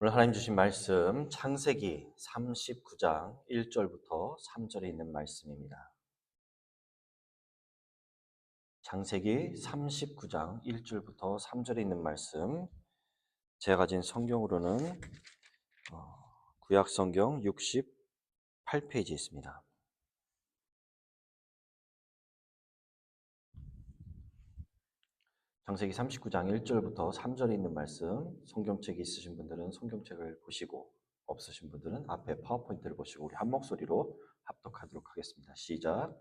오늘 하나님 주신 말씀 창세기 39장 1절부터 3절에 있는 말씀입니다. 창세기 39장 1절부터 3절에 있는 말씀, 제가 가진 성경으로는 구약 성경 68페이지에 있습니다. 창세기 39장 1절부터 3절에 있는 말씀, 성경책이 있으신 분들은 성경책을 보시고 없으신 분들은 앞에 파워포인트를 보시고 우리 한 목소리로 합독하도록 하겠습니다. 시작.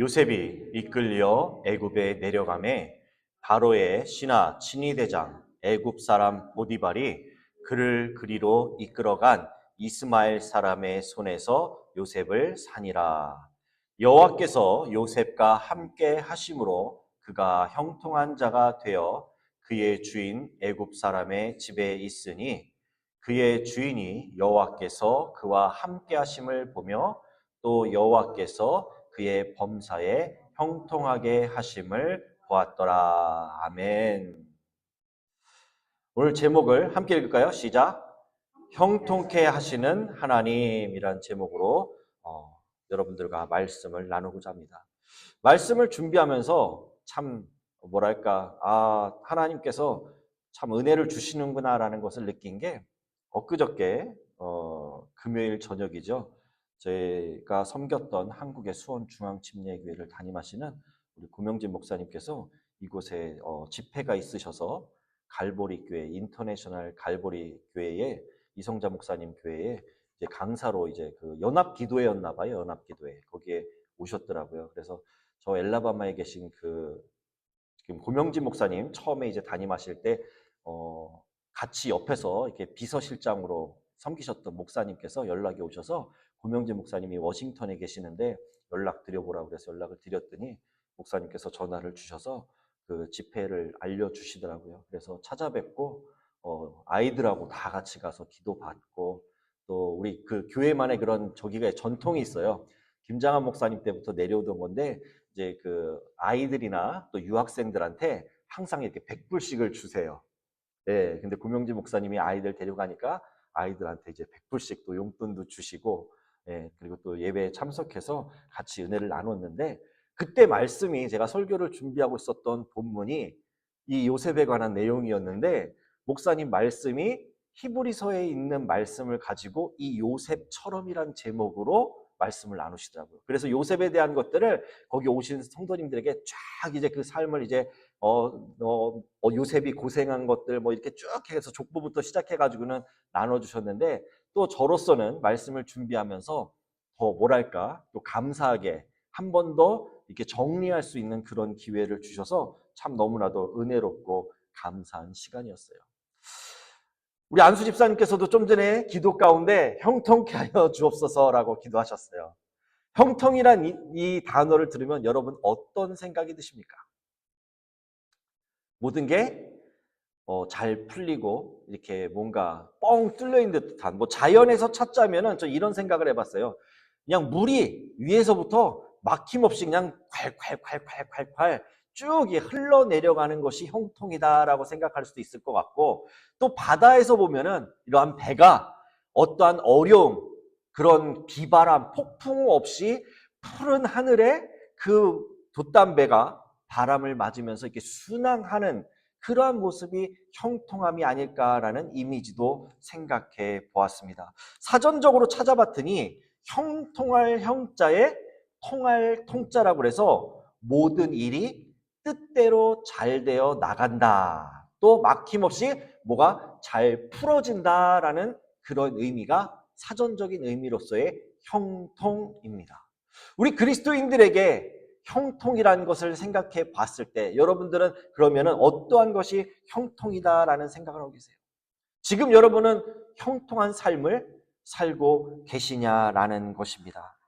요셉이 이끌려 애굽에 내려가매 바로의 신하 친위대장 애굽 사람 보디발이 그를 그리로 이끌어간 이스마엘 사람의 손에서 요셉을 사니라. 여호와께서 요셉과 함께 하심으로 그가 형통한 자가 되어 그의 주인 애굽 사람의 집에 있으니 그의 주인이 여호와께서 그와 함께 하심을 보며 또 여호와께서 그의 범사에 형통하게 하심을 보았더라. 아멘. 오늘 제목을 함께 읽을까요? 시작. 형통케 하시는 하나님이란 제목으로 여러분들과 말씀을 나누고자 합니다. 말씀을 준비하면서 참 하나님께서 참 은혜를 주시는구나라는 것을 느낀 게 엊그저께 금요일 저녁이죠. 제가 섬겼던 한국의 수원중앙침례교회를 담임하시는 우리 고명진 목사님께서 이곳에 집회가 있으셔서 갈보리 교회, 인터내셔널 갈보리 교회에 이성자 목사님 교회에 이제 강사로 이제 그 연합기도회였나 봐요. 연합기도회. 거기에 오셨더라고요. 그래서 저 엘라바마에 계신 지금 고명진 목사님 처음에 이제 담임하실 때 같이 옆에서 이렇게 비서실장으로 섬기셨던 목사님께서 연락이 오셔서 고명진 목사님이 워싱턴에 계시는데 연락 드려보라고 그래서 연락을 드렸더니 목사님께서 전화를 주셔서 그 집회를 알려주시더라고요. 그래서 찾아뵙고 아이들하고 다 같이 가서 기도받고 또 우리 그 교회만의 그런 저기가 전통이 있어요. 김장한 목사님 때부터 내려오던 건데 이제 그 아이들이나 또 유학생들한테 항상 이렇게 100불씩을 주세요. 네, 근데 고명진 목사님이 아이들 데려가니까 아이들한테 이제 100불씩 또 용돈도 주시고, 그리고 또 예배에 참석해서 같이 은혜를 나눴는데, 그때 말씀이 제가 설교를 준비하고 있었던 본문이 이 요셉에 관한 내용이었는데, 목사님 말씀이 히브리서에 있는 말씀을 가지고 이 요셉처럼이란 제목으로 말씀을 나누시더라고요. 그래서 요셉에 대한 것들을 거기 오신 성도님들에게 쫙 이제 그 삶을 이제 요셉이 고생한 것들 뭐 이렇게 쭉 해서 족보부터 시작해가지고는 나눠주셨는데 또 저로서는 말씀을 준비하면서 더 또 감사하게 한 번 더 이렇게 정리할 수 있는 그런 기회를 주셔서 참 너무나도 은혜롭고 감사한 시간이었어요. 우리 안수 집사님께서도 좀 전에 기도 가운데 형통케 하여 주옵소서라고 기도하셨어요. 형통이란 이 단어를 들으면 여러분 어떤 생각이 드십니까? 모든 게 잘 풀리고 이렇게 뭔가 뻥 뚫려 있는 듯한 자연에서 찾자면은 저 이런 생각을 해봤어요. 그냥 물이 위에서부터 막힘없이 그냥 콸콸콸콸콸콸 쭉 흘러내려가는 것이 형통이다라고 생각할 수도 있을 것 같고 또 바다에서 보면은 이러한 배가 어떠한 어려움 그런 비바람 폭풍 없이 푸른 하늘에 그 돛담배가 바람을 맞으면서 이렇게 순항하는 그러한 모습이 형통함이 아닐까라는 이미지도 생각해 보았습니다. 사전적으로 찾아봤더니 형통할 형자에 통할 통자라고 해서 모든 일이 뜻대로 잘 되어 나간다. 또 막힘없이 뭐가 잘 풀어진다라는 그런 의미가 사전적인 의미로서의 형통입니다. 우리 그리스도인들에게 형통이라는 것을 생각해 봤을 때 여러분들은 그러면은 어떠한 것이 형통이다라는 생각을 하고 계세요? 지금 여러분은 형통한 삶을 살고 계시냐라는 것입니다.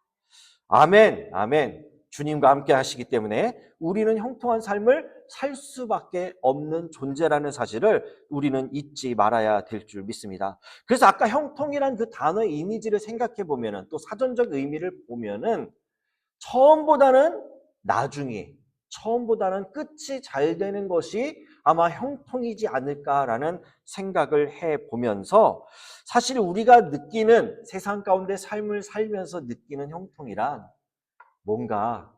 아멘, 아멘. 주님과 함께 하시기 때문에 우리는 형통한 삶을 살 수밖에 없는 존재라는 사실을 우리는 잊지 말아야 될 줄 믿습니다. 그래서 아까 형통이란 그 단어의 이미지를 생각해 보면은 또 사전적 의미를 보면은 처음보다는 나중이, 처음보다는 끝이 잘 되는 것이 아마 형통이지 않을까라는 생각을 해보면서 사실 우리가 느끼는 세상 가운데 삶을 살면서 느끼는 형통이란 뭔가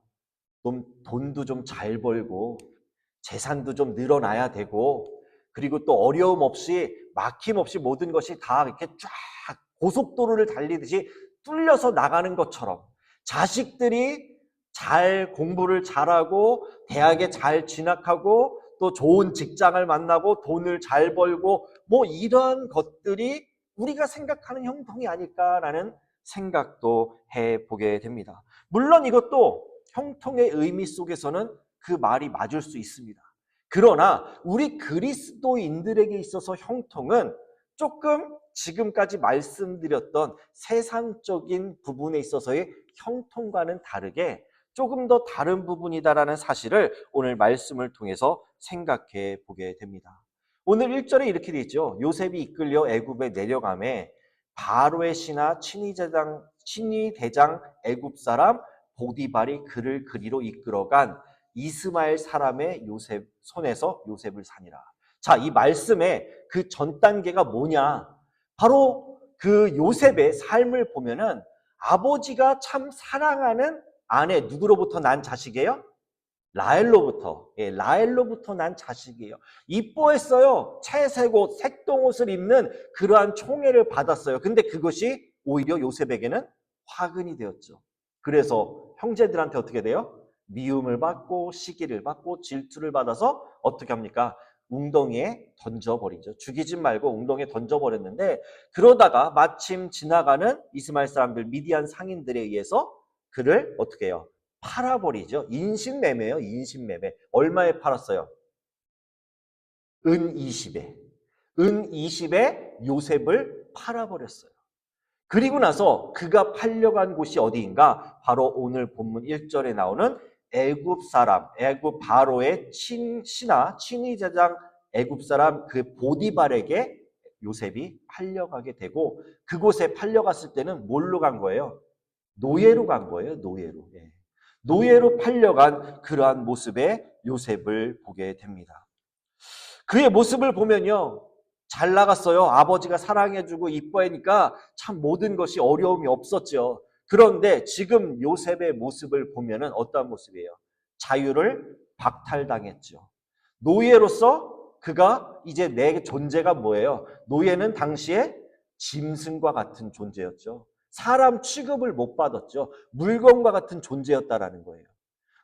좀 돈도 좀 잘 벌고 재산도 좀 늘어나야 되고 그리고 또 어려움 없이 막힘 없이 모든 것이 다 이렇게 쫙 고속도로를 달리듯이 뚫려서 나가는 것처럼 자식들이 잘 공부를 잘하고 대학에 잘 진학하고 또 좋은 직장을 만나고 돈을 잘 벌고 뭐 이런 것들이 우리가 생각하는 형통이 아닐까라는 생각도 해보게 됩니다. 물론 이것도 형통의 의미 속에서는 그 말이 맞을 수 있습니다. 그러나 우리 그리스도인들에게 있어서 형통은 조금 지금까지 말씀드렸던 세상적인 부분에 있어서의 형통과는 다르게 조금 더 다른 부분이다라는 사실을 오늘 말씀을 통해서 생각해 보게 됩니다. 오늘 1절에 이렇게 되어 있죠. 요셉이 이끌려 애굽에 내려가매 바로의 신하 친위대장 애굽 사람 보디발이 그를 그리로 이끌어간 이스마엘 사람의 요셉 손에서 요셉을 사니라. 자, 이 말씀의 그 전 단계가 뭐냐? 바로 그 요셉의 삶을 보면은 아버지가 참 사랑하는 아내, 누구로부터 난 자식이에요? 라헬로부터. 예, 라헬로부터 난 자식이에요. 이뻐했어요. 채색옷, 색동옷을 입는 그러한 총애를 받았어요. 근데 그것이 오히려 요셉에게는 화근이 되었죠. 그래서 형제들한테 어떻게 돼요? 미움을 받고 시기를 받고 질투를 받아서 어떻게 합니까? 웅덩이에 던져버리죠. 죽이지 말고 웅덩이에 던져버렸는데 그러다가 마침 지나가는 이스마엘 사람들 미디안 상인들에 의해서 그를 어떻게 해요? 팔아버리죠. 인신매매요. 인신매매. 얼마에 팔았어요? 은 20에. 은 20에 요셉을 팔아버렸어요. 그리고 나서 그가 팔려간 곳이 어디인가? 바로 오늘 본문 1절에 나오는 애굽 사람, 애굽 바로의 신하, 친위대장 애굽 사람 그 보디발에게 요셉이 팔려가게 되고 그곳에 팔려갔을 때는 뭘로 간 거예요? 노예로 간 거예요. 노예로. 예. 노예로 팔려간 그러한 모습의 요셉을 보게 됩니다. 그의 모습을 보면요. 잘 나갔어요. 아버지가 사랑해주고 이뻐하니까 참 모든 것이 어려움이 없었죠. 그런데 지금 요셉의 모습을 보면은 어떤 모습이에요? 자유를 박탈당했죠. 노예로서 그가 이제 내 존재가 뭐예요? 노예는 당시에 짐승과 같은 존재였죠. 사람 취급을 못 받았죠. 물건과 같은 존재였다라는 거예요.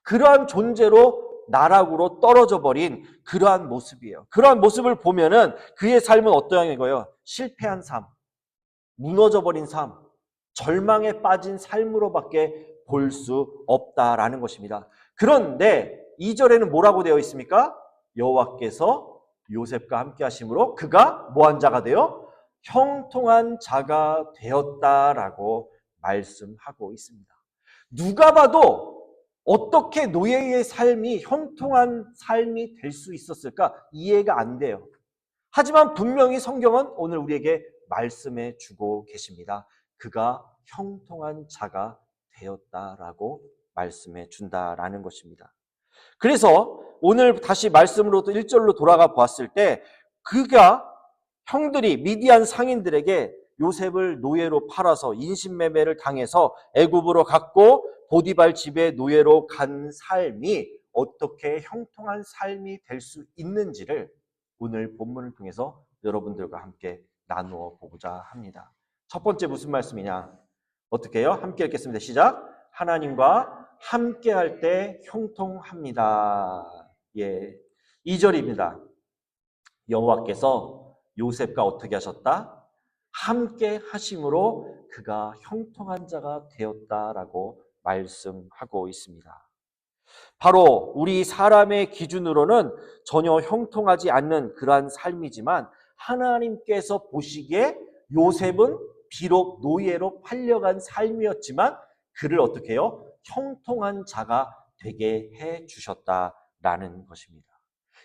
그러한 존재로 나락으로 떨어져 버린 그러한 모습이에요. 그러한 모습을 보면은 그의 삶은 어떠한 거예요? 실패한 삶, 무너져 버린 삶, 절망에 빠진 삶으로밖에 볼 수 없다라는 것입니다. 그런데 2절에는 뭐라고 되어 있습니까? 여호와께서 요셉과 함께 하심으로 그가 뭐한 자가 되어 형통한 자가 되었다라고 말씀하고 있습니다. 누가 봐도 어떻게 노예의 삶이 형통한 삶이 될 수 있었을까? 이해가 안 돼요. 하지만 분명히 성경은 오늘 우리에게 말씀해 주고 계십니다. 그가 형통한 자가 되었다라고 말씀해 준다라는 것입니다. 그래서 오늘 다시 말씀으로 1절로 돌아가 보았을 때 그가 형들이 미디안 상인들에게 요셉을 노예로 팔아서 인신매매를 당해서 애굽으로 갔고 보디발 집에 노예로 간 삶이 어떻게 형통한 삶이 될 수 있는지를 오늘 본문을 통해서 여러분들과 함께 나누어 보고자 합니다. 첫 번째 무슨 말씀이냐? 어떻게 해요? 함께 읽겠습니다. 시작. 하나님과 함께 할 때 형통합니다. 예. 2절입니다. 여호와께서 요셉과 어떻게 하셨다? 함께 하심으로 그가 형통한 자가 되었다라고 말씀하고 있습니다. 바로 우리 사람의 기준으로는 전혀 형통하지 않는 그러한 삶이지만 하나님께서 보시기에 요셉은 비록 노예로 팔려간 삶이었지만 그를 어떻게 해요? 형통한 자가 되게 해 주셨다라는 것입니다.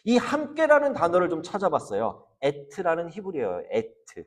이 함께라는 단어를 좀 찾아봤어요. 에트라는 히브리어예요. 에트.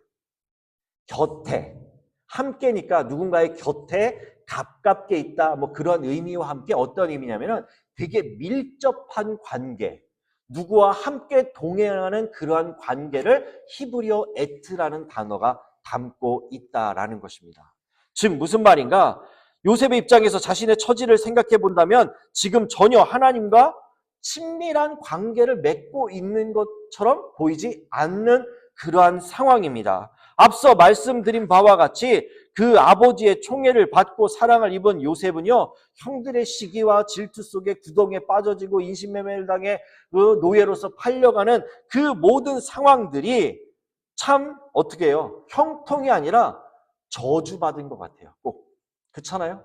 곁에. 함께니까 누군가의 곁에 가깝게 있다. 뭐 그런 의미와 함께 어떤 의미냐면은 되게 밀접한 관계. 누구와 함께 동행하는 그러한 관계를 히브리어 에트라는 단어가 담고 있다라는 것입니다. 즉 무슨 말인가? 요셉의 입장에서 자신의 처지를 생각해 본다면 지금 전혀 하나님과 친밀한 관계를 맺고 있는 것처럼 보이지 않는 그러한 상황입니다. 앞서 말씀드린 바와 같이 그 아버지의 총애를 받고 사랑을 입은 요셉은요, 형들의 시기와 질투 속에 구덩이에 빠져지고 인신매매를 당해 그 노예로서 팔려가는 그 모든 상황들이 참 어떻게 해요? 형통이 아니라 저주받은 것 같아요. 꼭. 그렇잖아요?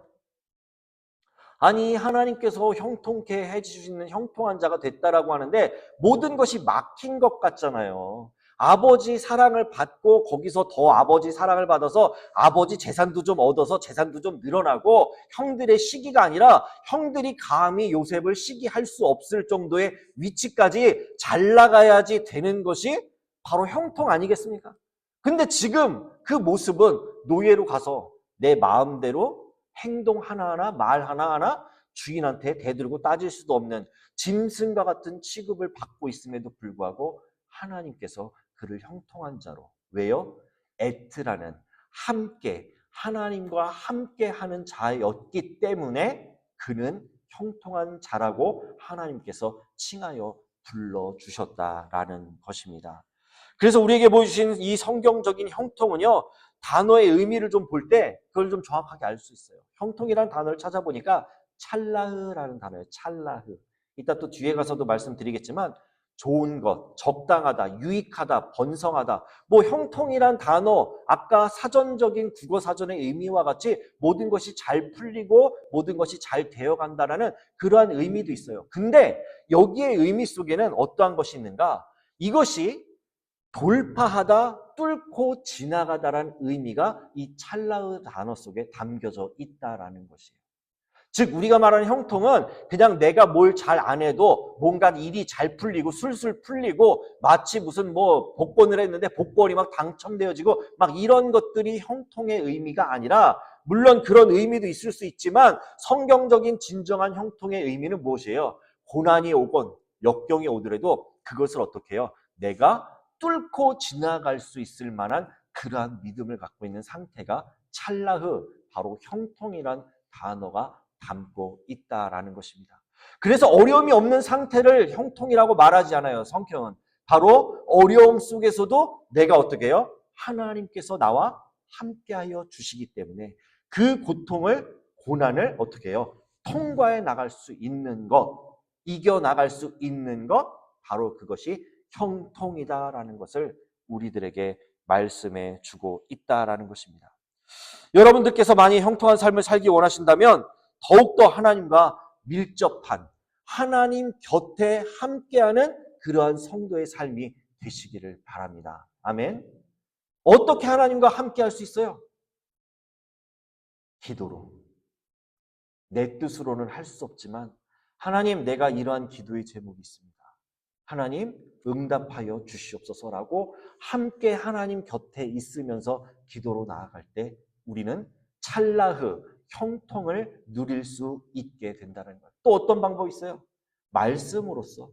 아니 하나님께서 형통케 해주시는 형통한 자가 됐다라고 하는데 모든 것이 막힌 것 같잖아요. 아버지 사랑을 받고 거기서 더 아버지 사랑을 받아서 아버지 재산도 좀 얻어서 재산도 좀 늘어나고 형들의 시기가 아니라 형들이 감히 요셉을 시기할 수 없을 정도의 위치까지 잘 나가야지 되는 것이 바로 형통 아니겠습니까? 근데 지금 그 모습은 노예로 가서 내 마음대로 행동 하나하나 말 하나하나 주인한테 대들고 따질 수도 없는 짐승과 같은 취급을 받고 있음에도 불구하고 하나님께서 그를 형통한 자로, 왜요? 에트라는 함께 하나님과 함께 하는 자였기 때문에 그는 형통한 자라고 하나님께서 칭하여 불러주셨다라는 것입니다. 그래서 우리에게 보여주신 이 성경적인 형통은요, 단어의 의미를 좀 볼 때 그걸 좀 정확하게 알 수 있어요. 형통이라는 단어를 찾아보니까 찰라흐라는 단어예요. 찰라흐. 이따 또 뒤에 가서도 말씀드리겠지만 좋은 것, 적당하다, 유익하다, 번성하다. 뭐 형통이란 단어, 아까 사전적인 국어 사전의 의미와 같이 모든 것이 잘 풀리고 모든 것이 잘 되어간다라는 그러한 의미도 있어요. 근데 여기의 의미 속에는 어떠한 것이 있는가? 이것이 돌파하다, 뚫고 지나가다라는 의미가 이 찰나의 단어 속에 담겨져 있다라는 것이에요. 즉 우리가 말하는 형통은 그냥 내가 뭘 잘 안 해도 뭔가 일이 잘 풀리고 술술 풀리고 마치 무슨 뭐 복권을 했는데 복권이 막 당첨되어지고 막 이런 것들이 형통의 의미가 아니라, 물론 그런 의미도 있을 수 있지만 성경적인 진정한 형통의 의미는 무엇이에요? 고난이 오건 역경이 오더라도 그것을 어떻게 해요? 내가 뚫고 지나갈 수 있을 만한 그러한 믿음을 갖고 있는 상태가 찰나흐, 바로 형통이란 단어가 담고 있다라는 것입니다. 그래서 어려움이 없는 상태를 형통이라고 말하지 않아요. 성경은 바로 어려움 속에서도 내가 어떻게 해요? 하나님께서 나와 함께하여 주시기 때문에 그 고통을, 고난을 어떻게 해요? 통과해 나갈 수 있는 것, 이겨 나갈 수 있는 것, 바로 그것이 형통이다라는 것을 우리들에게 말씀해 주고 있다라는 것입니다. 여러분들께서 만약 형통한 삶을 살기 원하신다면 더욱더 하나님과 밀접한, 하나님 곁에 함께하는 그러한 성도의 삶이 되시기를 바랍니다. 아멘. 어떻게 하나님과 함께할 수 있어요? 기도로. 내 뜻으로는 할 수 없지만 하나님, 내가 이러한 기도의 제목이 있습니다. 하나님 응답하여 주시옵소서라고 함께 하나님 곁에 있으면서 기도로 나아갈 때 우리는 찰나흐, 형통을 누릴 수 있게 된다는 거예요. 또 어떤 방법이 있어요? 말씀으로써.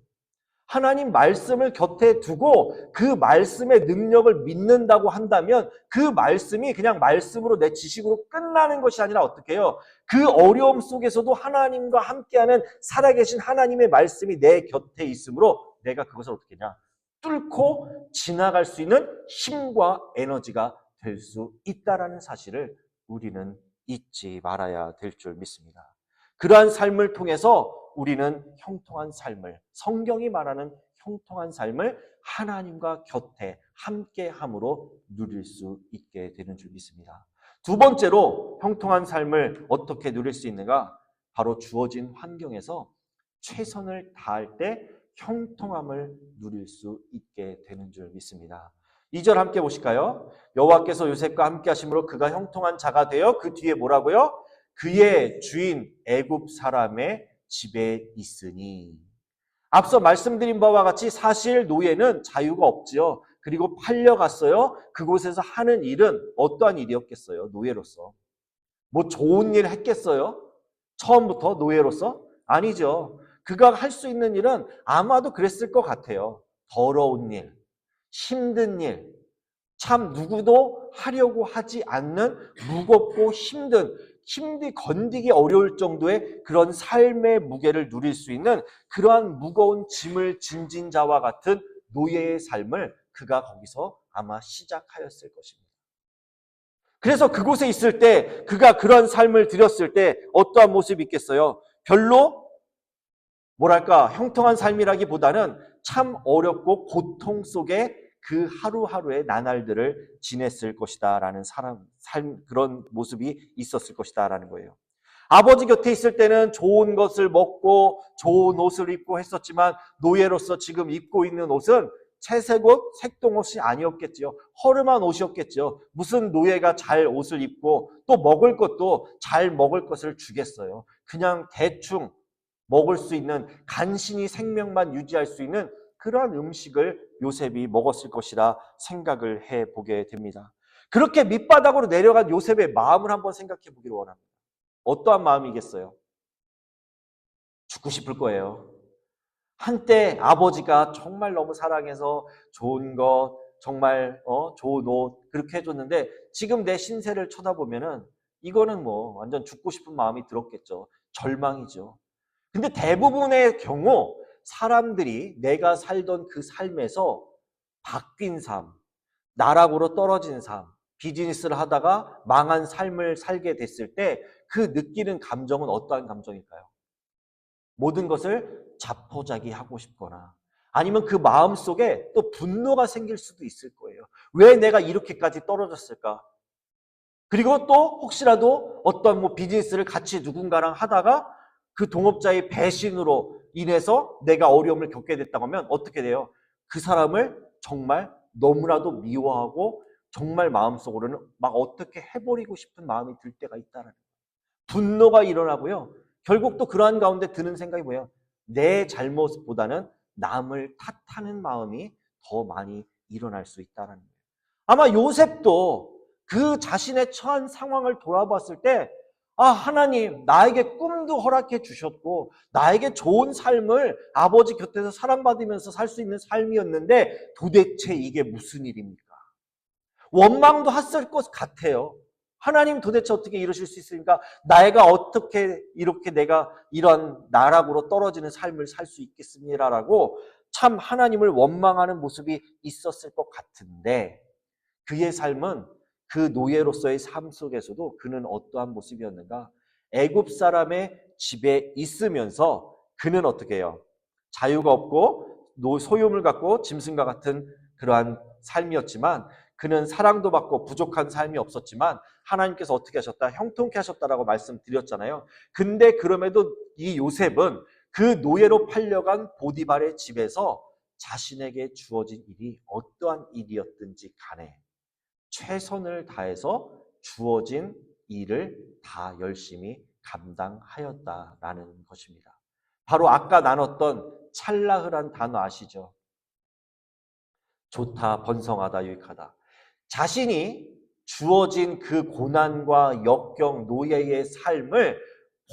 하나님 말씀을 곁에 두고 그 말씀의 능력을 믿는다고 한다면 그 말씀이 그냥 말씀으로 내 지식으로 끝나는 것이 아니라 어떻게 해요? 그 어려움 속에서도 하나님과 함께하는 살아계신 하나님의 말씀이 내 곁에 있으므로 내가 그것을 어떻게 하냐? 뚫고 지나갈 수 있는 힘과 에너지가 될 수 있다는 사실을 우리는 잊지 말아야 될 줄 믿습니다. 그러한 삶을 통해서 우리는 형통한 삶을, 성경이 말하는 형통한 삶을 하나님과 곁에 함께함으로 누릴 수 있게 되는 줄 믿습니다. 두 번째로 형통한 삶을 어떻게 누릴 수 있는가? 바로 주어진 환경에서 최선을 다할 때 형통함을 누릴 수 있게 되는 줄 믿습니다. 2절 함께 보실까요? 여호와께서 요셉과 함께 하심으로 그가 형통한 자가 되어, 그 뒤에 뭐라고요? 그의 주인 애굽 사람의 집에 있으니. 앞서 말씀드린 바와 같이 사실 노예는 자유가 없지요. 그리고 팔려갔어요. 그곳에서 하는 일은 어떠한 일이었겠어요? 노예로서. 뭐 좋은 일 했겠어요? 처음부터 노예로서? 아니죠. 그가 할 수 있는 일은 아마도 그랬을 것 같아요. 더러운 일, 힘든 일, 참 누구도 하려고 하지 않는 무겁고 힘들이 건디기 어려울 정도의 그런 삶의 무게를 누릴 수 있는 그러한 무거운 짐을 진진 자와 같은 노예의 삶을 그가 거기서 아마 시작하였을 것입니다. 그래서 그곳에 있을 때 그가 그런 삶을 들였을 때 어떠한 모습이 있겠어요? 별로 뭐랄까 형통한 삶이라기보다는 참 어렵고 고통 속에 그 하루하루의 나날들을 지냈을 것이다 라는 그런 모습이 있었을 것이다 라는 거예요. 아버지 곁에 있을 때는 좋은 것을 먹고 좋은 옷을 입고 했었지만 노예로서 지금 입고 있는 옷은 채색 옷, 색동 옷이 아니었겠지요. 허름한 옷이었겠죠. 무슨 노예가 잘 옷을 입고 또 먹을 것도 잘 먹을 것을 주겠어요. 그냥 대충 먹을 수 있는, 간신히 생명만 유지할 수 있는 그러한 음식을 요셉이 먹었을 것이라 생각을 해보게 됩니다. 그렇게 밑바닥으로 내려간 요셉의 마음을 한번 생각해 보기를 원합니다. 어떠한 마음이겠어요? 죽고 싶을 거예요. 한때 아버지가 정말 너무 사랑해서 좋은 것, 정말 좋은 옷 그렇게 해줬는데 지금 내 신세를 쳐다보면은 이거는 뭐 완전 죽고 싶은 마음이 들었겠죠. 절망이죠. 근데 대부분의 경우 사람들이 내가 살던 그 삶에서 바뀐 삶, 나락으로 떨어진 삶, 비즈니스를 하다가 망한 삶을 살게 됐을 때 그 느끼는 감정은 어떠한 감정일까요? 모든 것을 자포자기하고 싶거나 아니면 그 마음속에 또 분노가 생길 수도 있을 거예요. 왜 내가 이렇게까지 떨어졌을까? 그리고 또 혹시라도 어떤 뭐 비즈니스를 같이 누군가랑 하다가 그 동업자의 배신으로 인해서 내가 어려움을 겪게 됐다고 하면 어떻게 돼요? 그 사람을 정말 너무나도 미워하고 정말 마음속으로는 막 어떻게 해버리고 싶은 마음이 들 때가 있다는 거예요. 분노가 일어나고요. 결국 또 그러한 가운데 드는 생각이 뭐예요? 내 잘못보다는 남을 탓하는 마음이 더 많이 일어날 수 있다는 거예요. 아마 요셉도 그 자신의 처한 상황을 돌아봤을 때 하나님 나에게 꿈도 허락해 주셨고 나에게 좋은 삶을 아버지 곁에서 사랑받으면서 살 수 있는 삶이었는데 도대체 이게 무슨 일입니까? 원망도 했을 것 같아요. 하나님 도대체 어떻게 이러실 수 있습니까? 내가 어떻게 이렇게 내가 이런 나락으로 떨어지는 삶을 살 수 있겠습니다라고 참 하나님을 원망하는 모습이 있었을 것 같은데 그의 삶은 그 노예로서의 삶 속에서도 그는 어떠한 모습이었는가? 애굽 사람의 집에 있으면서 그는 어떻게 해요? 자유가 없고 소유물 갖고 짐승과 같은 그러한 삶이었지만 그는 사랑도 받고 부족한 삶이 없었지만 하나님께서 어떻게 하셨다? 형통케 하셨다라고 말씀드렸잖아요. 근데 그럼에도 이 요셉은 그 노예로 팔려간 보디발의 집에서 자신에게 주어진 일이 어떠한 일이었든지 간에 최선을 다해서 주어진 일을 다 열심히 감당하였다라는 것입니다. 바로 아까 나눴던 찰나흐란 단어 아시죠? 좋다, 번성하다, 유익하다. 자신이 주어진 그 고난과 역경, 노예의 삶을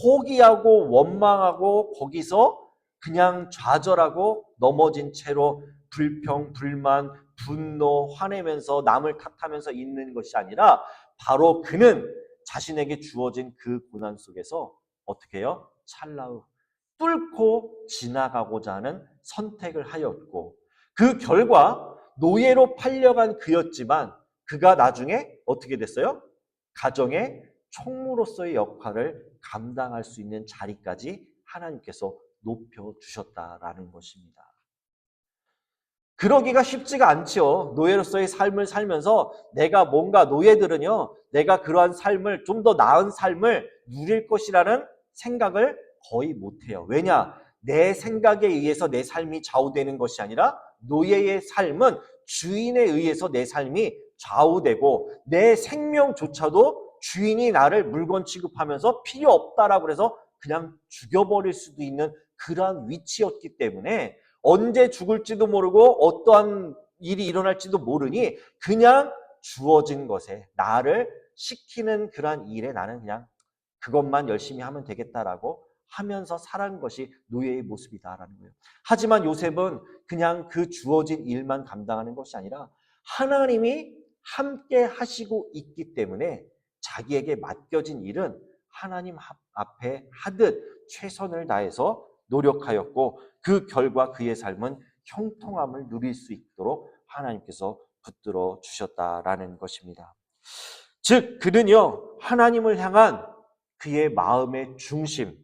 포기하고 원망하고 거기서 그냥 좌절하고 넘어진 채로 불평, 불만, 분노, 화내면서 남을 탓하면서 있는 것이 아니라 바로 그는 자신에게 주어진 그 고난 속에서 어떻게 해요? 찰나의 뚫고 지나가고자 하는 선택을 하였고 그 결과 노예로 팔려간 그였지만 그가 나중에 어떻게 됐어요? 가정의 총무로서의 역할을 감당할 수 있는 자리까지 하나님께서 높여주셨다라는 것입니다. 그러기가 쉽지가 않죠. 노예로서의 삶을 살면서 내가 뭔가 노예들은요. 내가 그러한 삶을 좀 더 나은 삶을 누릴 것이라는 생각을 거의 못해요. 왜냐? 내 생각에 의해서 내 삶이 좌우되는 것이 아니라 노예의 삶은 주인에 의해서 내 삶이 좌우되고 내 생명조차도 주인이 나를 물건 취급하면서 필요 없다라고 해서 그냥 죽여버릴 수도 있는 그러한 위치였기 때문에 언제 죽을지도 모르고 어떠한 일이 일어날지도 모르니 그냥 주어진 것에 나를 시키는 그러한 일에 나는 그냥 그것만 열심히 하면 되겠다라고 하면서 살아간 것이 노예의 모습이다라는 거예요. 하지만 요셉은 그냥 그 주어진 일만 감당하는 것이 아니라 하나님이 함께 하시고 있기 때문에 자기에게 맡겨진 일은 하나님 앞에 하듯 최선을 다해서 노력하였고 그 결과 그의 삶은 형통함을 누릴 수 있도록 하나님께서 붙들어 주셨다라는 것입니다. 즉 그는요 하나님을 향한 그의 마음의 중심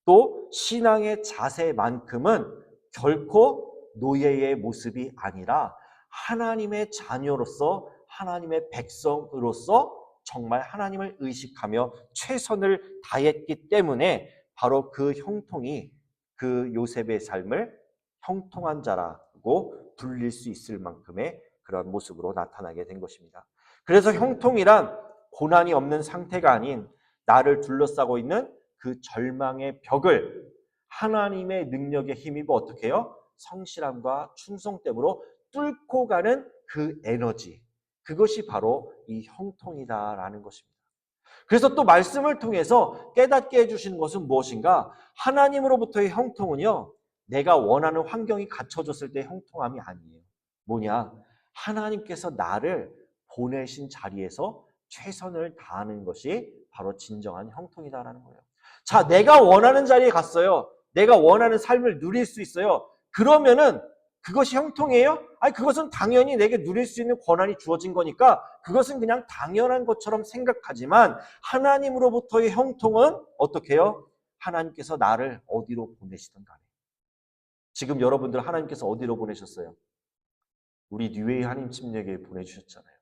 또 신앙의 자세만큼은 결코 노예의 모습이 아니라 하나님의 자녀로서 하나님의 백성으로서 정말 하나님을 의식하며 최선을 다했기 때문에 바로 그 형통이 그 요셉의 삶을 형통한 자라고 불릴 수 있을 만큼의 그런 모습으로 나타나게 된 것입니다. 그래서 형통이란 고난이 없는 상태가 아닌 나를 둘러싸고 있는 그 절망의 벽을 하나님의 능력에 힘입어 어떻게 해요? 성실함과 충성됨으로 뚫고 가는 그 에너지, 그것이 바로 이 형통이다라는 것입니다. 그래서 또 말씀을 통해서 깨닫게 해주시는 것은 무엇인가? 하나님으로부터의 형통은요, 내가 원하는 환경이 갖춰졌을 때 형통함이 아니에요. 뭐냐? 하나님께서 나를 보내신 자리에서 최선을 다하는 것이 바로 진정한 형통이다라는 거예요. 자, 내가 원하는 자리에 갔어요. 내가 원하는 삶을 누릴 수 있어요. 그러면은 그것이 형통이에요? 아니, 그것은 당연히 내게 누릴 수 있는 권한이 주어진 거니까 그것은 그냥 당연한 것처럼 생각하지만 하나님으로부터의 형통은 어떻게 해요? 하나님께서 나를 어디로 보내시든 간에. 지금 여러분들 하나님께서 어디로 보내셨어요? 우리 뉴웨이 한인 침례교회에 보내주셨잖아요.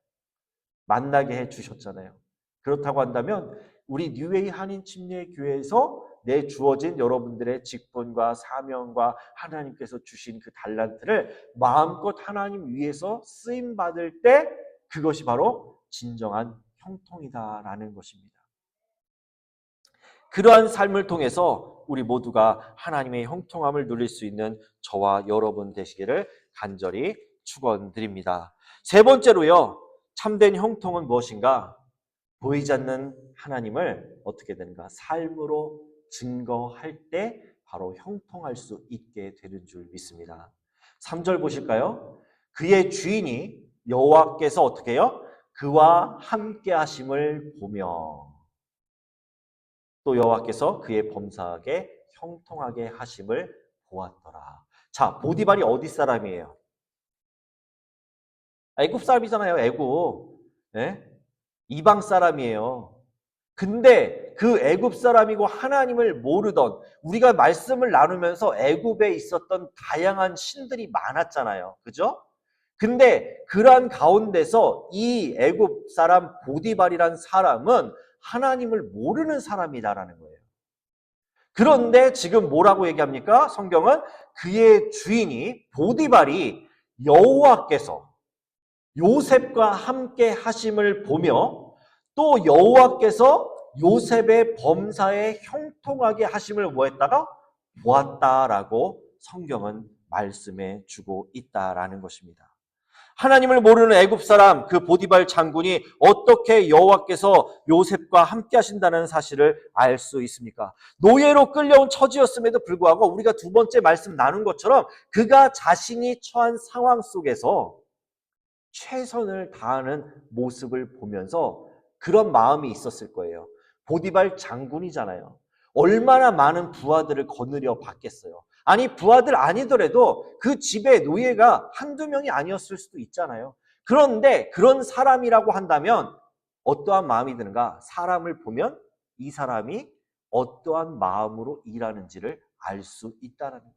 만나게 해주셨잖아요. 그렇다고 한다면 우리 뉴웨이 한인 침례교회에서 내 주어진 여러분들의 직분과 사명과 하나님께서 주신 그 달란트를 마음껏 하나님 위해서 쓰임받을 때 그것이 바로 진정한 형통이다라는 것입니다. 그러한 삶을 통해서 우리 모두가 하나님의 형통함을 누릴 수 있는 저와 여러분 되시기를 간절히 축원드립니다. 세 번째로요. 참된 형통은 무엇인가? 보이지 않는 하나님을 어떻게 되는가? 삶으로 증거할 때 바로 형통할 수 있게 되는 줄 믿습니다. 3절 보실까요? 그의 주인이 여호와께서 어떻게 해요? 그와 함께 하심을 보며 또 여호와께서 그의 범사하게 형통하게 하심을 보았더라. 자, 보디발이 어디 사람이에요? 애굽 사람이잖아요. 애굽. 네? 이방 사람이에요. 근데 그 애굽 사람이고 하나님을 모르던, 우리가 말씀을 나누면서 애굽에 있었던 다양한 신들이 많았잖아요. 그죠? 근데 그러한 가운데서 이 애굽 사람 보디발이란 사람은 하나님을 모르는 사람이다라는 거예요. 그런데 지금 뭐라고 얘기합니까? 성경은 그의 주인이 보디발이 여호와께서 요셉과 함께 하심을 보며 또 여호와께서 요셉의 범사에 형통하게 하심을 뭐했다가 보았다라고 성경은 말씀해 주고 있다라는 것입니다. 하나님을 모르는 애굽 사람 그 보디발 장군이 어떻게 여호와께서 요셉과 함께 하신다는 사실을 알 수 있습니까? 노예로 끌려온 처지였음에도 불구하고 우리가 두 번째 말씀 나눈 것처럼 그가 자신이 처한 상황 속에서 최선을 다하는 모습을 보면서 그런 마음이 있었을 거예요. 보디발 장군이잖아요. 얼마나 많은 부하들을 거느려 받겠어요. 아니, 부하들 아니더라도 그 집에 노예가 한두 명이 아니었을 수도 있잖아요. 그런데 그런 사람이라고 한다면 어떠한 마음이 드는가? 사람을 보면 이 사람이 어떠한 마음으로 일하는지를 알 수 있다는 거예요.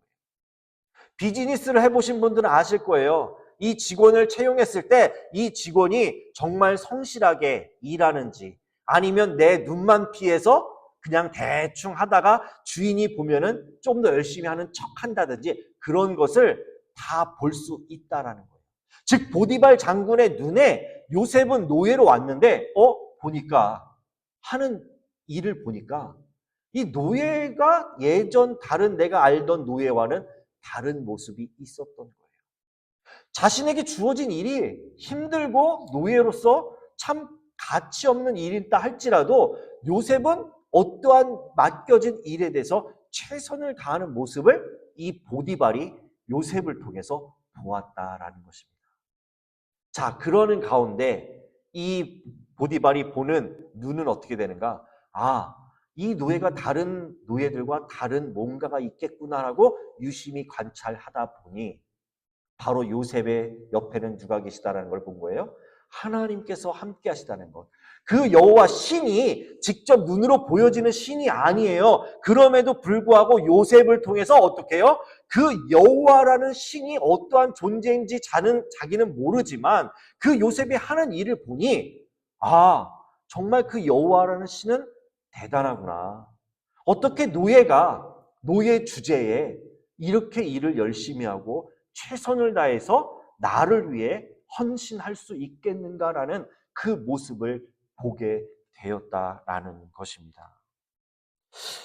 비즈니스를 해보신 분들은 아실 거예요. 이 직원을 채용했을 때 이 직원이 정말 성실하게 일하는지 아니면 내 눈만 피해서 그냥 대충 하다가 주인이 보면은 좀 더 열심히 하는 척 한다든지 그런 것을 다 볼 수 있다라는 거예요. 즉 보디발 장군의 눈에 요셉은 노예로 왔는데 보니까 하는 일을 보니까 이 노예가 예전 다른 내가 알던 노예와는 다른 모습이 있었던 거예요. 자신에게 주어진 일이 힘들고 노예로서 참 가치 없는 일이다 할지라도 요셉은 어떠한 맡겨진 일에 대해서 최선을 다하는 모습을 이 보디발이 요셉을 통해서 보았다라는 것입니다. 자, 그러는 가운데 이 보디발이 보는 눈은 어떻게 되는가? 아, 이 노예가 다른 노예들과 다른 뭔가가 있겠구나라고 유심히 관찰하다 보니 바로 요셉의 옆에는 누가 계시다는 걸 본 거예요? 하나님께서 함께 하시다는 것. 그 여호와 신이 직접 눈으로 보여지는 신이 아니에요. 그럼에도 불구하고 요셉을 통해서 어떻게 해요? 그 여호와라는 신이 어떠한 존재인지 자기는 모르지만 그 요셉이 하는 일을 보니 아, 정말 그 여호와라는 신은 대단하구나. 어떻게 노예가 노예 주제에 이렇게 일을 열심히 하고 최선을 다해서 나를 위해 헌신할 수 있겠는가라는 그 모습을 보게 되었다라는 것입니다.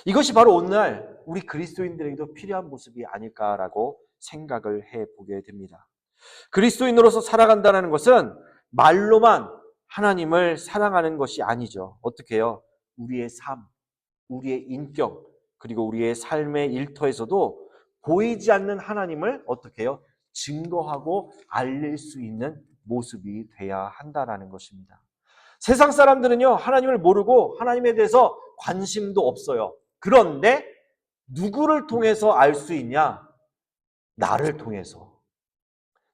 이것이 바로 오늘날 우리 그리스도인들에게도 필요한 모습이 아닐까라고 생각을 해보게 됩니다. 그리스도인으로서 살아간다는 것은 말로만 하나님을 사랑하는 것이 아니죠. 어떻게 해요? 우리의 삶, 우리의 인격, 그리고 우리의 삶의 일터에서도 보이지 않는 하나님을 어떻게 해요? 증거하고 알릴 수 있는 모습이 돼야 한다는 것입니다. 세상 사람들은요, 하나님을 모르고 하나님에 대해서 관심도 없어요. 그런데 누구를 통해서 알 수 있냐? 나를 통해서.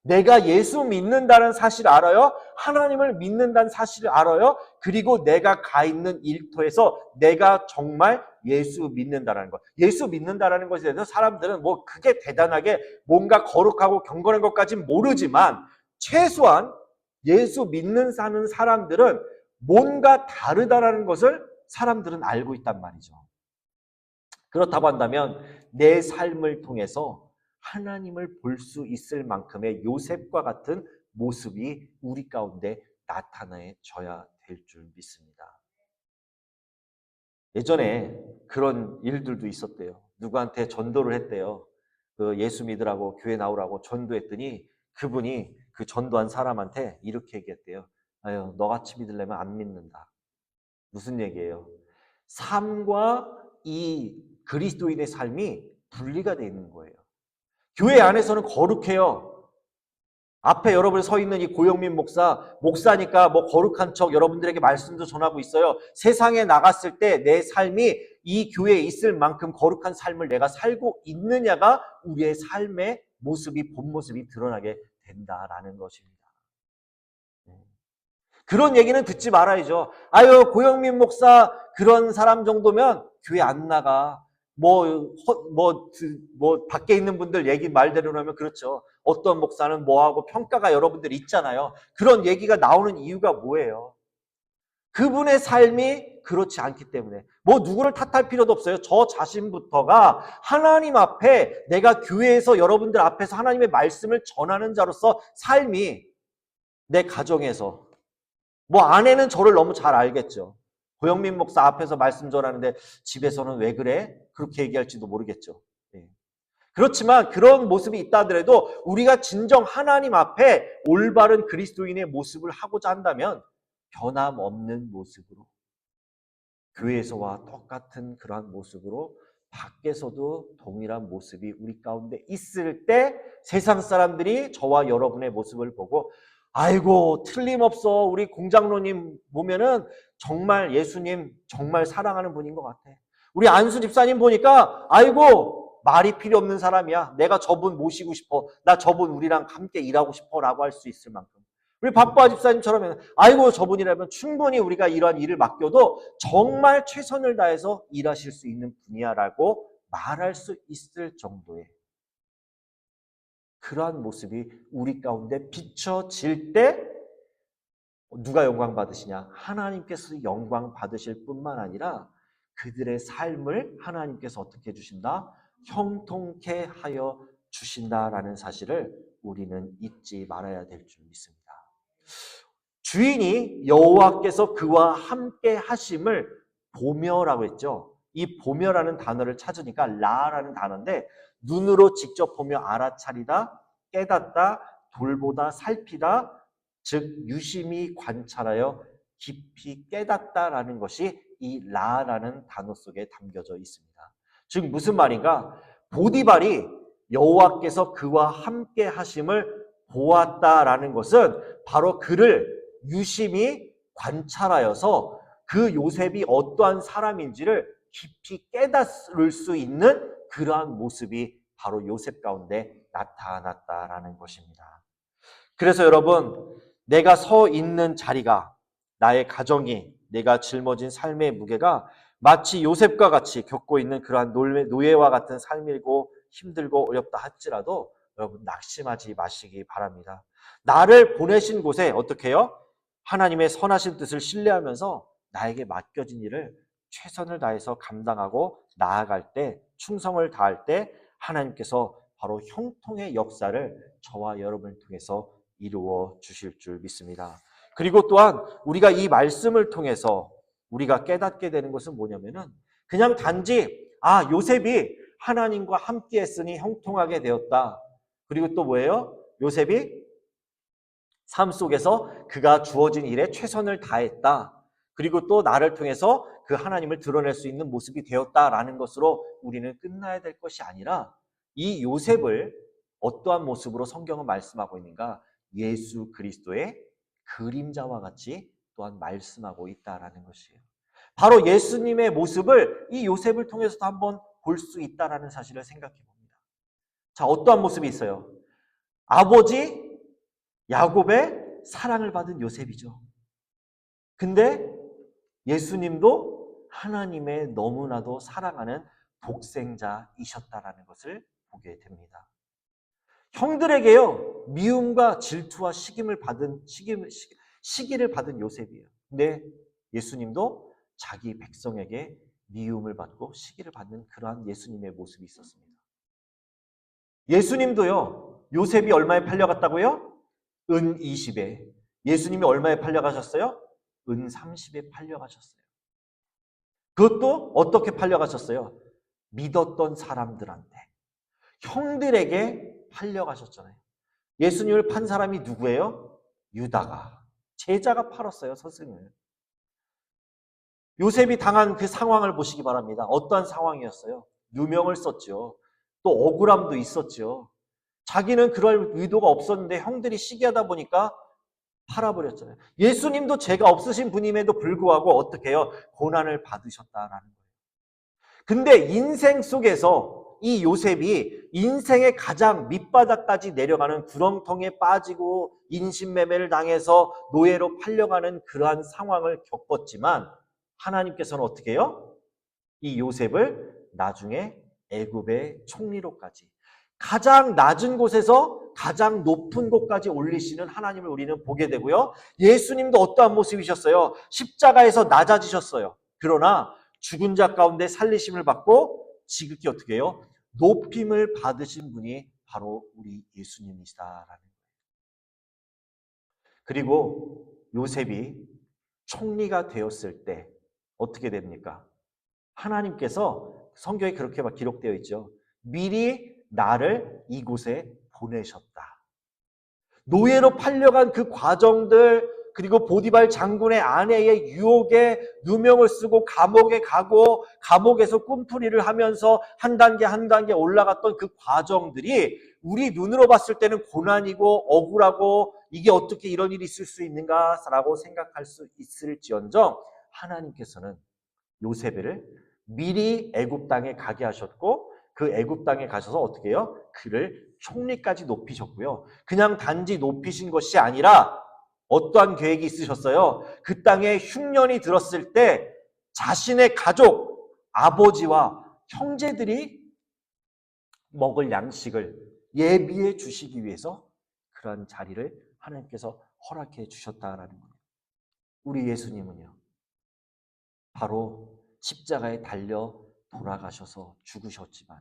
내가 예수 믿는다는 사실을 알아요. 하나님을 믿는다는 사실을 알아요. 그리고 내가 가 있는 일터에서 내가 정말 예수 믿는다는 것. 예수 믿는다는 것에 대해서 사람들은 뭐 그게 대단하게 뭔가 거룩하고 경건한 것까지는 모르지만 최소한 예수 믿는 사는 사람들은 뭔가 다르다라는 것을 사람들은 알고 있단 말이죠. 그렇다고 한다면 내 삶을 통해서 하나님을 볼 수 있을 만큼의 요셉과 같은 모습이 우리 가운데 나타나줘야 될 줄 믿습니다. 예전에 그런 일들도 있었대요. 누구한테 전도를 했대요. 그 예수 믿으라고 교회 나오라고 전도했더니 그분이 그 전도한 사람한테 이렇게 얘기했대요. 아유, 너같이 믿으려면 안 믿는다. 무슨 얘기예요? 삶과 이 그리스도인의 삶이 분리가 되어 있는 거예요. 교회 안에서는 거룩해요. 앞에 여러분이 서 있는 이 고영민 목사니까 뭐 거룩한 척 여러분들에게 말씀도 전하고 있어요. 세상에 나갔을 때 내 삶이 이 교회에 있을 만큼 거룩한 삶을 내가 살고 있느냐가 우리의 삶의 모습이, 본 모습이 드러나게 된다라는 것입니다. 그런 얘기는 듣지 말아야죠. 아유, 고영민 목사 그런 사람 정도면 교회 안 나가. 밖에 있는 분들 얘기 말대로 하면 그렇죠. 어떤 목사는 뭐하고 평가가 여러분들 있잖아요. 그런 얘기가 나오는 이유가 뭐예요? 그분의 삶이 그렇지 않기 때문에. 뭐 누구를 탓할 필요도 없어요. 저 자신부터가 하나님 앞에 내가 교회에서 여러분들 앞에서 하나님의 말씀을 전하는 자로서 삶이 내 가정에서 뭐 아내는 저를 너무 잘 알겠죠. 고영민 목사 앞에서 말씀 전하는데 집에서는 왜 그래? 그렇게 얘기할지도 모르겠죠. 그렇지만 그런 모습이 있다 하더라도 우리가 진정 하나님 앞에 올바른 그리스도인의 모습을 하고자 한다면 변함없는 모습으로 교회에서와 똑같은 그러한 모습으로 밖에서도 동일한 모습이 우리 가운데 있을 때 세상 사람들이 저와 여러분의 모습을 보고 아이고 틀림없어 우리 공장로님 보면은 정말 예수님 정말 사랑하는 분인 것 같아. 우리 안수 집사님 보니까 아이고 말이 필요 없는 사람이야. 내가 저분 모시고 싶어. 나 저분 우리랑 함께 일하고 싶어 라고 할 수 있을 만큼. 우리 박보아 집사님처럼 아이고 저분이라면 충분히 우리가 이러한 일을 맡겨도 정말 최선을 다해서 일하실 수 있는 분이야라고 말할 수 있을 정도의 그러한 모습이 우리 가운데 비춰질 때 누가 영광 받으시냐? 하나님께서 영광 받으실 뿐만 아니라 그들의 삶을 하나님께서 어떻게 해주신다? 형통케 하여 주신다라는 사실을 우리는 잊지 말아야 될 줄 믿습니다. 주인이 여호와께서 그와 함께 하심을 보며라고 했죠. 이 보며라는 단어를 찾으니까 라라는 단어인데 눈으로 직접 보며 알아차리다, 깨닫다, 돌보다, 살피다, 즉 유심히 관찰하여 깊이 깨닫다라는 것이 이 라라는 단어 속에 담겨져 있습니다. 즉 무슨 말인가? 보디발이 여호와께서 그와 함께 하심을 보았다라는 것은 바로 그를 유심히 관찰하여서 그 요셉이 어떠한 사람인지를 깊이 깨달을 수 있는 그러한 모습이 바로 요셉 가운데 나타났다라는 것입니다. 그래서 여러분, 내가 서 있는 자리가, 나의 가정이, 내가 짊어진 삶의 무게가 마치 요셉과 같이 겪고 있는 그러한 노예와 같은 삶이고 힘들고 어렵다 할지라도 여러분 낙심하지 마시기 바랍니다. 나를 보내신 곳에 어떻게 해요? 하나님의 선하신 뜻을 신뢰하면서 나에게 맡겨진 일을 최선을 다해서 감당하고 나아갈 때, 충성을 다할 때 하나님께서 바로 형통의 역사를 저와 여러분을 통해서 이루어 주실 줄 믿습니다. 그리고 또한 우리가 이 말씀을 통해서 우리가 깨닫게 되는 것은 뭐냐면은 그냥 단지 요셉이 하나님과 함께 했으니 형통하게 되었다. 그리고 또 뭐예요? 요셉이 삶 속에서 그가 주어진 일에 최선을 다했다. 그리고 또 나를 통해서 그 하나님을 드러낼 수 있는 모습이 되었다라는 것으로 우리는 끝나야 될 것이 아니라 이 요셉을 어떠한 모습으로 성경은 말씀하고 있는가? 예수 그리스도의 그림자와 같이 또한 말씀하고 있다라는 것이에요. 바로 예수님의 모습을 이 요셉을 통해서도 한번 볼 수 있다라는 사실을 생각해 봅니다. 자, 어떠한 모습이 있어요? 아버지 야곱의 사랑을 받은 요셉이죠. 근데 예수님도 하나님의 너무나도 사랑하는 독생자이셨다라는 것을 보게 됩니다. 형들에게요, 미움과 질투와 시기를 받은 요셉이에요. 근데 예수님도 자기 백성에게 미움을 받고 시기를 받는 그러한 예수님의 모습이 있었습니다. 예수님도요, 요셉이 얼마에 팔려갔다고요? 은 20에. 예수님이 얼마에 팔려가셨어요? 은 30에 팔려가셨어요. 그것도 어떻게 팔려가셨어요? 믿었던 사람들한테, 형들에게 팔려가셨잖아요. 예수님을 판 사람이 누구예요? 유다가. 제자가 팔았어요, 스승을. 요셉이 당한 그 상황을 보시기 바랍니다. 어떠한 상황이었어요? 누명을 썼죠. 또 억울함도 있었죠. 자기는 그럴 의도가 없었는데 형들이 시기하다 보니까 팔아버렸잖아요. 예수님도 죄가 없으신 분임에도 불구하고 어떻게 해요? 고난을 받으셨다라는 거예요. 근데 인생 속에서 이 요셉이 인생의 가장 밑바닥까지 내려가는 구렁텅이에 빠지고 인신매매를 당해서 노예로 팔려가는 그러한 상황을 겪었지만 하나님께서는 어떻게 해요? 이 요셉을 나중에 애굽의 총리로까지, 가장 낮은 곳에서 가장 높은 곳까지 올리시는 하나님을 우리는 보게 되고요. 예수님도 어떠한 모습이셨어요? 십자가에서 낮아지셨어요. 그러나 죽은 자 가운데 살리심을 받고 지극히 어떻게 해요? 높임을 받으신 분이 바로 우리 예수님이시다라는 거예요. 그리고 요셉이 총리가 되었을 때 어떻게 됩니까? 하나님께서, 성경에 그렇게 막 기록되어 있죠. 미리 나를 이곳에 보내셨다. 노예로 팔려간 그 과정들, 그리고 보디발 장군의 아내의 유혹에 누명을 쓰고 감옥에 가고 감옥에서 꿈풀이를 하면서 한 단계 한 단계 올라갔던 그 과정들이 우리 눈으로 봤을 때는 고난이고 억울하고 이게 어떻게 이런 일이 있을 수 있는가라고 생각할 수 있을지언정 하나님께서는 요셉을 미리 애굽 땅에 가게 하셨고 그 애굽 땅에 가셔서 어떻게 해요? 그를 총리까지 높이셨고요. 그냥 단지 높이신 것이 아니라 어떠한 계획이 있으셨어요? 그 땅에 흉년이 들었을 때 자신의 가족, 아버지와 형제들이 먹을 양식을 예비해 주시기 위해서 그런 자리를 하나님께서 허락해 주셨다라는 거예요. 우리 예수님은요, 바로 십자가에 달려 돌아가셔서 죽으셨지만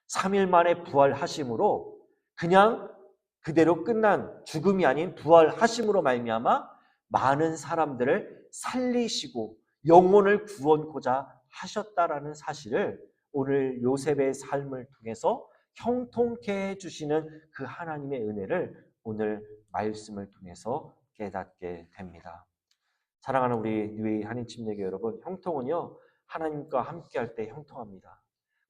3일 만에 부활하심으로 그냥 그대로 끝난 죽음이 아닌 부활하심으로 말미암아 많은 사람들을 살리시고 영혼을 구원코자 하셨다라는 사실을 오늘 요셉의 삶을 통해서 형통케 해주시는 그 하나님의 은혜를 오늘 말씀을 통해서 깨닫게 됩니다. 사랑하는 우리 뉴웨이 한인침례교 여러분, 형통은요 하나님과 함께할 때 형통합니다.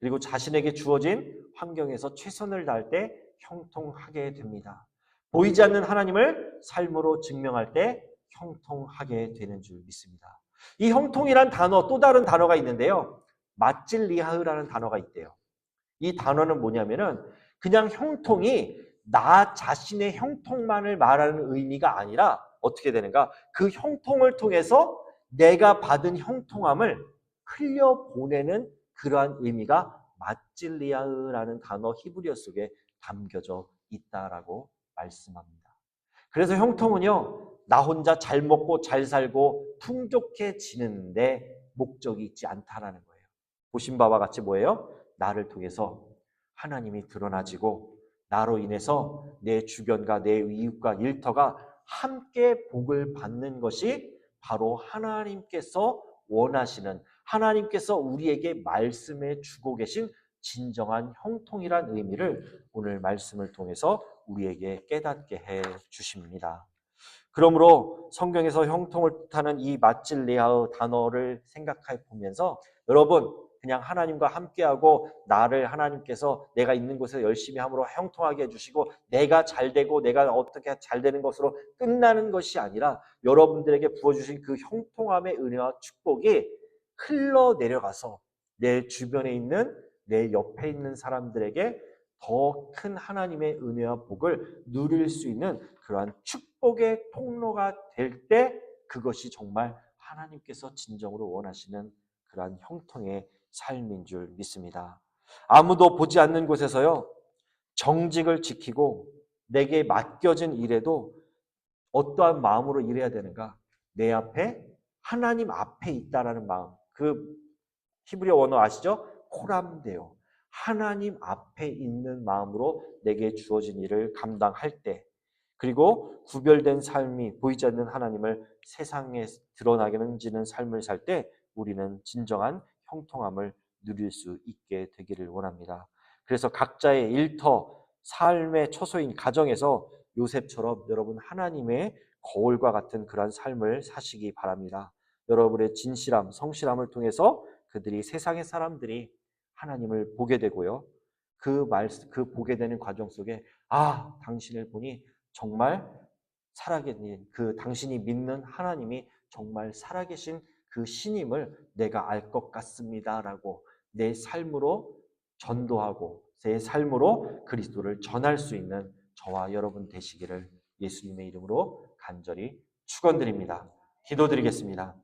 그리고 자신에게 주어진 환경에서 최선을 다할 때 형통하게 됩니다. 보이지 않는 하나님을 삶으로 증명할 때 형통하게 되는 줄 믿습니다. 이 형통이란 단어, 또 다른 단어가 있는데요. 마찔리하흐라는 단어가 있대요. 이 단어는 뭐냐면은 그냥 형통이 나 자신의 형통만을 말하는 의미가 아니라 어떻게 되는가? 그 형통을 통해서 내가 받은 형통함을 흘려보내는 그러한 의미가 마찔리아흐라는 단어 히브리어 속에 담겨져 있다라고 말씀합니다. 그래서 형통은요, 나 혼자 잘 먹고 잘 살고 풍족해지는데 목적이 있지 않다라는 거예요. 보신 바와 같이 뭐예요? 나를 통해서 하나님이 드러나지고 나로 인해서 내 주변과 내 이웃과 일터가 함께 복을 받는 것이 바로 하나님께서 원하시는, 하나님께서 우리에게 말씀해 주고 계신 진정한 형통이란 의미를 오늘 말씀을 통해서 우리에게 깨닫게 해 주십니다. 그러므로 성경에서 형통을 뜻하는 이 마찔레아의 단어를 생각해 보면서 여러분 그냥 하나님과 함께하고 나를 하나님께서 내가 있는 곳에 열심히 함으로 형통하게 해주시고 내가 잘되고 내가 어떻게 잘되는 것으로 끝나는 것이 아니라 여러분들에게 부어주신 그 형통함의 은혜와 축복이 흘러내려가서 내 주변에 있는 내 옆에 있는 사람들에게 더 큰 하나님의 은혜와 복을 누릴 수 있는 그러한 축복의 통로가 될 때 그것이 정말 하나님께서 진정으로 원하시는 그러한 형통의 삶인 줄 믿습니다. 아무도 보지 않는 곳에서요, 정직을 지키고 내게 맡겨진 일에도 어떠한 마음으로 일해야 되는가? 내 앞에 하나님 앞에 있다라는 마음. 그 히브리어 원어 아시죠? 코람데오. 하나님 앞에 있는 마음으로 내게 주어진 일을 감당할 때, 그리고 구별된 삶이 보이지 않는 하나님을 세상에 드러나지는 삶을 살 때 우리는 진정한 형통함을 누릴 수 있게 되기를 원합니다. 그래서 각자의 일터, 삶의 처소인 가정에서 요셉처럼 여러분 하나님의 거울과 같은 그러한 삶을 사시기 바랍니다. 여러분의 진실함, 성실함을 통해서 그들이 세상의 사람들이 하나님을 보게 되고요. 그 보게 되는 과정 속에 당신을 보니 정말 살아계신 그 당신이 믿는 하나님이 정말 살아계신 그 신임을 내가 알 것 같습니다라고 내 삶으로 전도하고 제 삶으로 그리스도를 전할 수 있는 저와 여러분 되시기를 예수님의 이름으로 간절히 축원드립니다. 기도드리겠습니다.